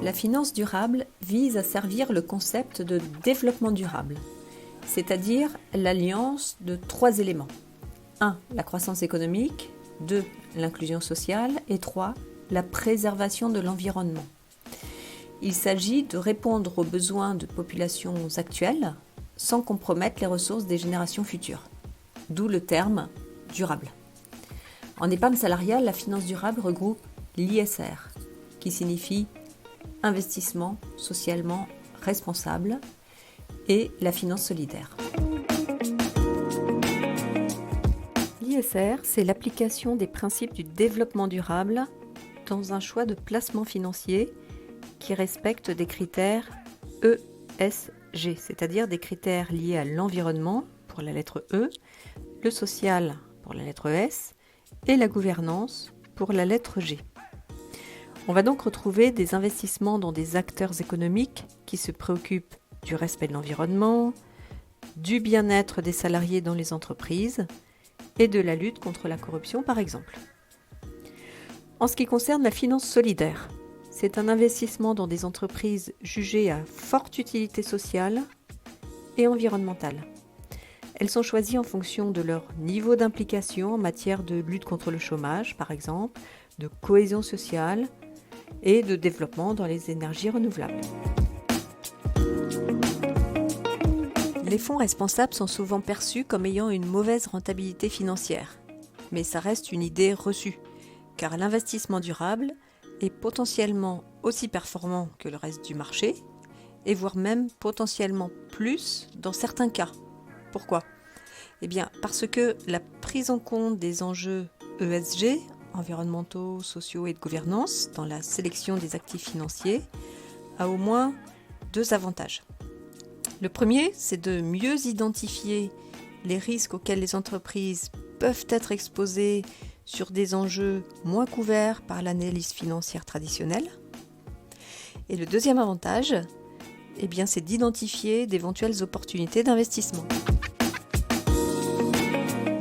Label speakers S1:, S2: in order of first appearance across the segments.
S1: La finance durable vise à servir le concept de développement durable, c'est-à-dire l'alliance de 3 éléments. 1. La croissance économique. 2. L'inclusion sociale. Et 3. La préservation de l'environnement. Il s'agit de répondre aux besoins de populations actuelles sans compromettre les ressources des générations futures. D'où le terme durable. En épargne salariale, la finance durable regroupe l'ISR, qui signifie investissement socialement responsable, et la finance solidaire. L'ISR, c'est l'application des principes du développement durable dans un choix de placement financier qui respecte des critères ESG, c'est-à-dire des critères liés à l'environnement pour la lettre E, le social pour la lettre S et la gouvernance pour la lettre G. On va donc retrouver des investissements dans des acteurs économiques qui se préoccupent du respect de l'environnement, du bien-être des salariés dans les entreprises et de la lutte contre la corruption par exemple. En ce qui concerne la finance solidaire, c'est un investissement dans des entreprises jugées à forte utilité sociale et environnementale. Elles sont choisies en fonction de leur niveau d'implication en matière de lutte contre le chômage par exemple, de cohésion sociale et de développement dans les énergies renouvelables. Les fonds responsables sont souvent perçus comme ayant une mauvaise rentabilité financière, mais ça reste une idée reçue, car l'investissement durable est potentiellement aussi performant que le reste du marché, et voire même potentiellement plus dans certains cas. Pourquoi ? Eh bien, parce que la prise en compte des enjeux ESG, environnementaux, sociaux et de gouvernance, dans la sélection des actifs financiers, a au moins 2 avantages. Le premier, c'est de mieux identifier les risques auxquels les entreprises peuvent être exposées sur des enjeux moins couverts par l'analyse financière traditionnelle. Et le deuxième avantage, eh bien, c'est d'identifier d'éventuelles opportunités d'investissement.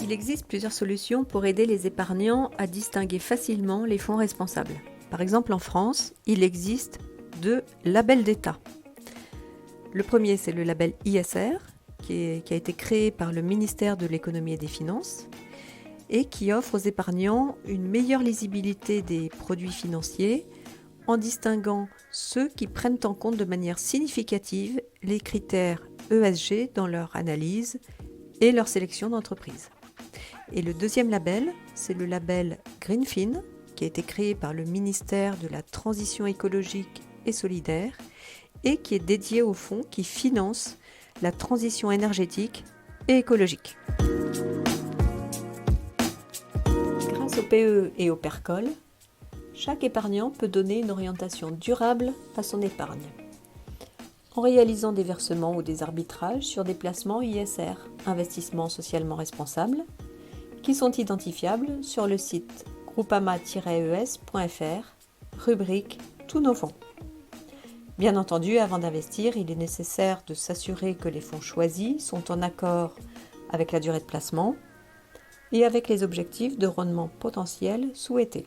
S1: Il existe plusieurs solutions pour aider les épargnants à distinguer facilement les fonds responsables. Par exemple, en France, il existe 2 labels d'État. Le premier, c'est le label ISR, qui a été créé par le ministère de l'Économie et des Finances et qui offre aux épargnants une meilleure lisibilité des produits financiers en distinguant ceux qui prennent en compte de manière significative les critères ESG dans leur analyse et leur sélection d'entreprises. Et le deuxième label, c'est le label Greenfin, qui a été créé par le ministère de la Transition écologique et solidaire et qui est dédié aux fonds qui financent la transition énergétique et écologique. Grâce au PE et au PERCOL, chaque épargnant peut donner une orientation durable à son épargne en réalisant des versements ou des arbitrages sur des placements ISR, investissements socialement responsables, qui sont identifiables sur le site groupama-es.fr, rubrique Tous nos fonds. Bien entendu, avant d'investir, il est nécessaire de s'assurer que les fonds choisis sont en accord avec la durée de placement et avec les objectifs de rendement potentiel souhaités.